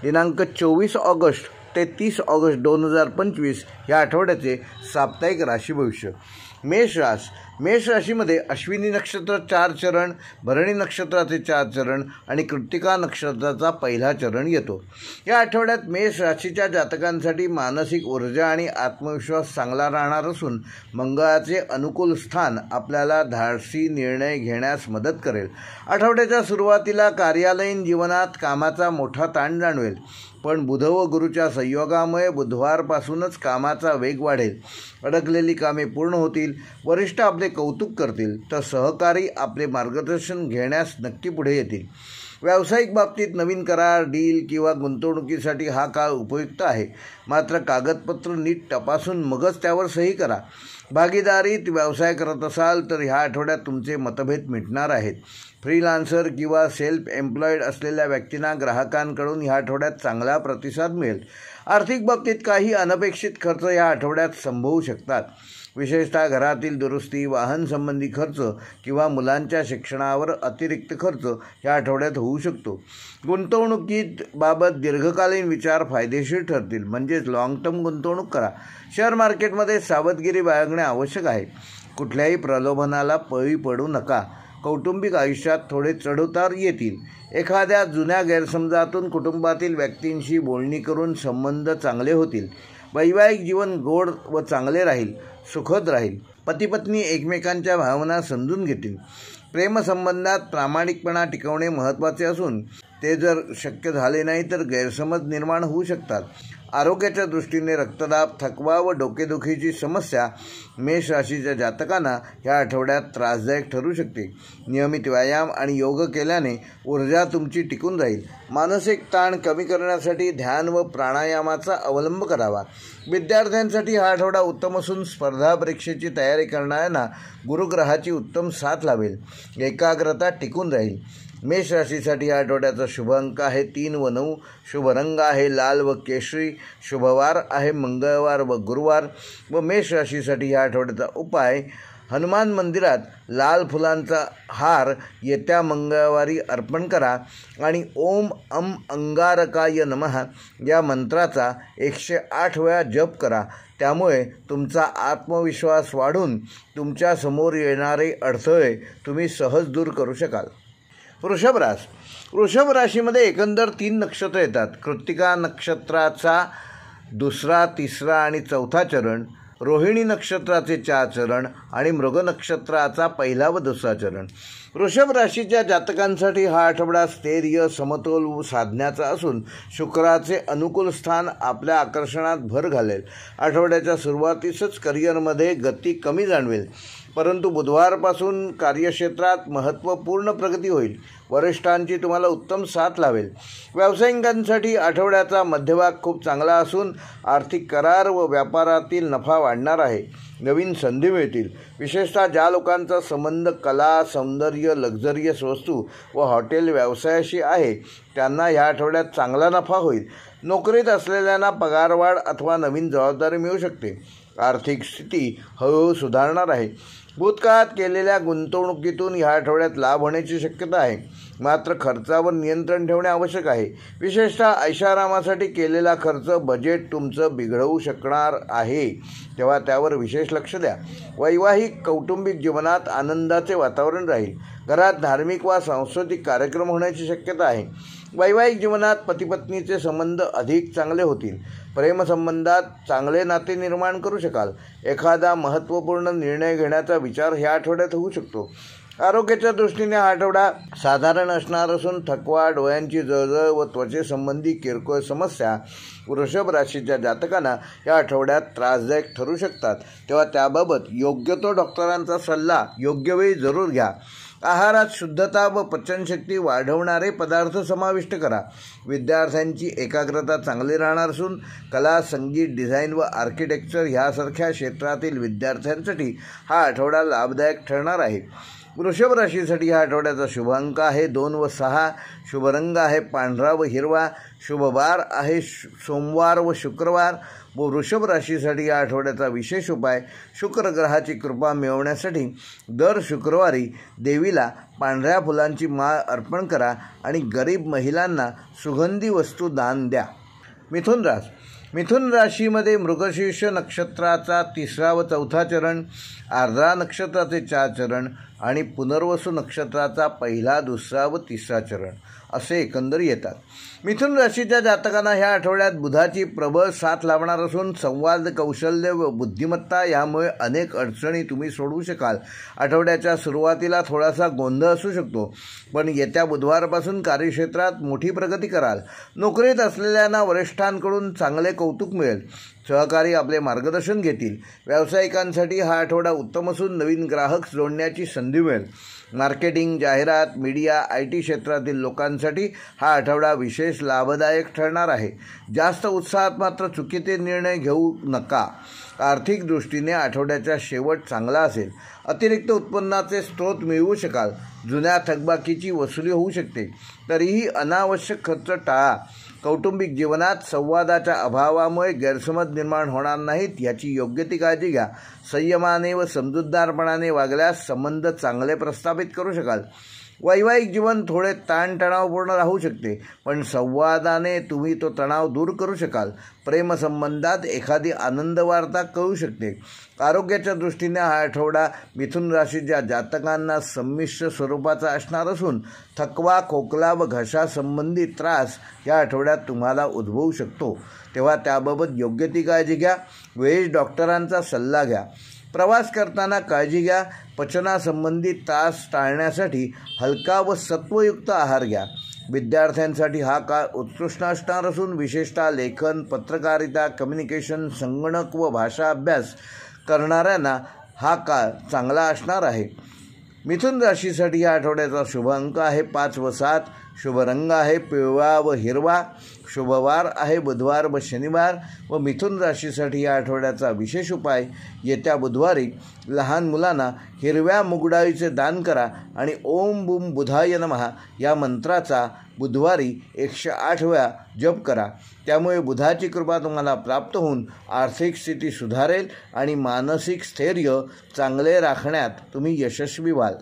दिनांक 24 ऑगस्ट ते 30 ऑगस्ट 2025 या आठवड्याचे साप्ताहिक राशी भविष्य. मेष राशीमध्ये अश्विनी नक्षत्र 4 चरण, भरणी नक्षत्राचे 4 चरण आणि कृत्तिका नक्षत्राचा पहिला चरण येतो. या आठवड्यात मेष राशीच्या जातकांसाठी मानसिक ऊर्जा आणि आत्मविश्वास चांगला राहणार असून मंगळाचे अनुकूल स्थान आपल्याला धाडसी निर्णय घेण्यास मदत करेल. आठवड्याच्या सुरुवातीला कार्यालयीन जीवनात कामाचा मोठा ताण जाणवेल, पण बुध व गुरुच्या संयोगामुळे बुधवारपासूनच कामाचा वेग वाढेल. अडकलेली कामे पूर्ण होतील. वरिष्ठ आपले कौतुक करतील, तर सहकारी आपले मार्गदर्शन घेण्यास नक्की पुढे येतील. व्यावसायिक बाबतीत नवीन करार, डील किंवा गुंतवणुकीसाठी हा काळ उपयुक्त आहे. मात्र कागदपत्र नीट तपासून मगच त्यावर सही करा. भागीदारीत व्यवसाय करत असाल तर ह्या आठवड्यात तुमचे मतभेद मिटणार आहेत. फ्रीलान्सर किंवा सेल्फ एम्प्लॉईड असलेल्या व्यक्तींना ग्राहकांकडून ह्या आठवड्यात चांगला प्रतिसाद मिळेल. आर्थिक बाबतीत काही अनपेक्षित खर्च ह्या आठवड्यात संभवू शकतात. विशेषतः घरातील दुरुस्ती, वाहन संबंधी खर्च किंवा मुलांच्या शिक्षणावर अतिरिक्त खर्च या आठवड्यात होऊ शकतो. गुंतवणुकीत बाबत दीर्घकालीन विचार फायदेशीर ठरतील, म्हणजेच लॉंग टर्म गुंतवणूक करा. शेअर मार्केटमध्ये सावधगिरी बाळगणे आवश्यक आहे. कुठल्याही प्रलोभनाला बळी पडू नका. कौटुंबिक आयुष्यात थोडे चढउतार येतील. एखाद्या जुन्या गैरसमजातून कुटुंबातील व्यक्तींशी बोलणी करून संबंध चांगले होतील. वैवाहिक जीवन गोड व चांगले राहील, सुखद राहील. पतीपत्नी एकमेकांच्या भावना समजून घेतील. प्रेमसंबंधात प्रामाणिकपणा टिकवणे महत्त्वाचे असून ते जर शक्य झाले नाही तर गैरसमज निर्माण होऊ शकतात. आरोग्याच्या दृष्टीने रक्तदाब, थकवा व डोकेदुखीची समस्या मेष राशीच्या जातकांना या आठवड्यात त्रासदायक ठरू शकते. नियमित व्यायाम आणि योग केल्याने ऊर्जा तुमची टिकून राहील. मानसिक ताण कमी करण्यासाठी ध्यान व प्राणायामाचा अवलंब करावा. विद्यार्थ्यांसाठी हा आठवडा उत्तम असून स्पर्धा परीक्षेची तयारी करणाऱ्यांना गुरुग्रहाची उत्तम साथ लाभेल. एकाग्रता टिकून राहील. मेष राशीसाठी या आठवड्याचा शुभ अंक आहे 3 व 9. शुभ रंग आहे लाल व केशरी. शुभवार आहे मंगळवार व गुरुवार. व मेष राशीसाठी या आठवड्याचा उपाय, हनुमान मंदिरात लाल फुलांचा हार येत्या मंगळवारी अर्पण करा आणि ओम अम अंगारकाय नमः या मंत्राचा 108 वेळा जप करा. त्यामुळे तुमचा आत्मविश्वास वाढून तुमच्या समोर येणारे अडथळे तुम्ही सहज दूर करू शकाल. वृषभ राशीमध्ये एकंदर 3 नक्षत्र येतात. कृत्तिका नक्षत्राचा 2, 3 आणि 4 चरण, रोहिणी नक्षत्राचे 4 चरण आणि मृग नक्षत्राचा 1 व 2 चरण. वृषभ राशीच्या जातकांसाठी हा आठवडा स्थैर्य, समतोल साधण्याचा असून शुक्राचे अनुकूल स्थान आपल्या आकर्षणात भर घालेल. आठवड्याच्या सुरुवातीसच करिअरमध्ये गती कमी जाणवेल, परंतु बुधवारपासून कार्यक्षेत्रात महत्त्वपूर्ण प्रगती होईल. वरिष्ठांची तुम्हाला उत्तम साथ लाभेल. व्यावसायिकांसाठी आठवड्याचा मध्यभाग खूप चांगला असून आर्थिक करार व व्यापारातील नफा वाढणार आहे. नवीन संधी मिळतील. विशेषतः ज्या लोकांचा संबंध कला, सौंदर्य, लक्झरियस वस्तू व हॉटेल व्यवसायाशी आहे त्यांना ह्या आठवड्यात चांगला नफा होईल. नोकरीत असलेल्यांना पगारवाढ अथवा नवीन जबाबदारी मिळू शकते. आर्थिक स्थिती हळूहळू सुधारणार आहे. भूतकाळात केलेल्या गुंतवणुकीतून ह्या आठवड्यात लाभ होण्याची शक्यता आहे. मात्र खर्चावर नियंत्रण ठेवणे आवश्यक आहे. विशेषतः ऐशारामासाठी केलेला खर्च बजेट तुमचं बिघडवू शकणार आहे, तेव्हा त्यावर विशेष लक्ष द्या. वैवाहिक कौटुंबिक जीवनात आनंदाचे वातावरण राहील. घरात धार्मिक वा सांस्कृतिक कार्यक्रम होण्याची शक्यता आहे. वैवाहिक जीवनात पतीपत्नीचे संबंध अधिक चांगले होतील. प्रेमसंबंधात चांगले नाते निर्माण करू शकाल. एखादा महत्त्वपूर्ण निर्णय घेण्याचा विचार ह्या आठवड्यात होऊ शकतो. आरोग्याच्या दृष्टीने हा आठवडा साधारण असणार असून थकवा, डोळ्यांची जळजळ व त्वचेसंबंधी किरकोळ समस्या वृषभ राशीच्या जातकांना या आठवड्यात त्रासदायक ठरू शकतात. तेव्हा त्याबाबत योग्य तो डॉक्टरांचा सल्ला योग्य वेळी जरूर घ्या. आहारात शुद्धता व पचनशक्ती वाढवणारे पदार्थ समाविष्ट करा. विद्यार्थ्यांची एकाग्रता चांगली राहणार असून कला, संगीत, डिझाईन व आर्किटेक्चर ह्यासारख्या क्षेत्रातील विद्यार्थ्यांसाठी हा आठवडा लाभदायक ठरणार आहे. वृषभ राशीसाठी ह्या आठवड्याचा शुभ अंक आहे 2 व 6, शुभ रंग आहे पांढरा व हिरवा, शुभ वार आहे सोमवार व शुक्रवार व वृषभ राशीसाठी या आठवड्याचा विशेष उपाय शुक्र ग्रहाची कृपा मिळवण्यासाठी दर शुक्रवारी देवीला पांढऱ्या फुलांची माळ अर्पण करा आणि गरीब महिलांना सुगंधी वस्तू दान द्या. मिथुन राशीमध्ये मृगशीर्ष नक्षत्राचा 3रा व 4था चरण, आर्द्रा नक्षत्राचे 4 चरण आणि पुनर्वसू नक्षत्राचा 1, 2 व 3रा चरण असे एकंदर येतात. मिथुन राशीच्या जातकांना ह्या आठवड्यात बुधाची प्रबळ साथ लाभणार असून संवाद कौशल्य व बुद्धिमत्ता यामुळे अनेक अडचणी तुम्ही सोडवू शकाल. आठवड्याच्या सुरुवातीला थोडासा गोंधळ असू शकतो, पण येत्या बुधवारपासून कार्यक्षेत्रात मोठी प्रगती कराल. नोकरीत असलेल्यांना वरिष्ठांकडून चांगले कौतुक मिळेल. सहकारी आपले मार्गदर्शन घेतील. व्यावसायिकांसाठी हा आठवडा उत्तम असून नवीन ग्राहक जोडण्याची संधी मिळेल. मार्केटिंग, जाहिरात, मीडिया, IT क्षेत्रातील लोकांसाठी हा आठवडा विशेष लाभदायक ठरणार आहे. जास्त उत्साहात मात्र चुकीचे निर्णय घेऊ नका. आर्थिक दृष्टीने आठवड्याचा शेवट चांगला असेल. अतिरिक्त उत्पन्नाचे स्रोत मिळवू शकाल. जुन्या थकबाकीची वसुली होऊ शकते. तरीही अनावश्यक खर्च टाळा. कौटुंबिक जीवनात संवादाच्या अभावामुळे गैरसमज निर्माण होणार नाहीत याची योग्य ती काळजी घ्या. संयमाने व समजूतदारपणाने वागल्यास संबंध चांगले प्रस्थापित करू शकाल. वैवाहिक जीवन थोडे ताणतणावपूर्ण राहू शकते, पण संवादाने तुम्ही तो तणाव दूर करू शकाल. प्रेमसंबंधात एखादी आनंद वार्ता कळू शकते. आरोग्याच्या दृष्टीने हा आठवडा मिथुन राशीच्या जातकांना संमिश्र स्वरूपाचा असणार असून थकवा, खोकला व घशासंबंधी त्रास या आठवड्यात तुम्हाला उद्भवू शकतो. तेव्हा त्याबाबत योग्य ती काळजी घ्या. वेळेस डॉक्टरांचा सल्ला घ्या. प्रवास करताना काळजी घ्या. पचनासंबंधी त्रास टाळण्यासाठी हलका व सत्वयुक्त आहार घ्या. विद्यार्थ्यांसाठी हा काळ उत्कृष्ट असणार असून विशेषतः लेखन, पत्रकारिता, कम्युनिकेशन, संगणक व भाषा अभ्यास करणाऱ्यांना हा काळ चांगला असणार आहे. मिथुन राशीसाठी या आठवड्याचा शुभ अंक आहे 5 व 7, शुभ रंग आहे पिवळा व हिरवा, शुभवार आहे बुधवार व शनिवार व मिथुन राशीसाठी या आठवड्याचा विशेष उपाय येत्या बुधवारी लहान मुलांना हिरव्या मुगडाळीचे दान करा आणि ओम बुम बुधाय नमः या मंत्राचा बुधवारी 108 वेळा जप करा. त्यामुळे बुधाची कृपा तुम्हाला प्राप्त होऊन आर्थिक स्थिती सुधारेल आणि मानसिक स्थैर्य चांगले राखण्यात तुम्ही यशस्वी व्हाल.